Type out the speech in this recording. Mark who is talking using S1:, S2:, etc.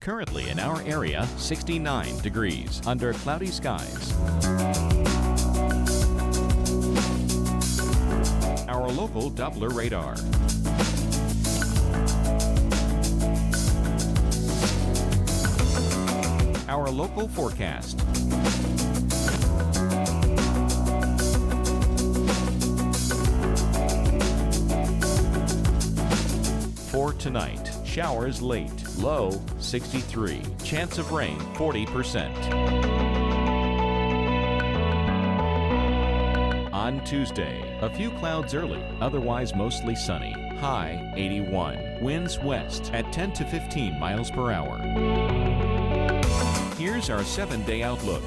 S1: Currently in our area, 69 degrees under cloudy skies. Our local Doppler radar. Our local forecast. For tonight, showers late, low 63, chance of rain 40%. On Tuesday, a few clouds early, otherwise mostly sunny, high 81, winds west at 10 to 15 miles per hour. Here's our 7-day outlook.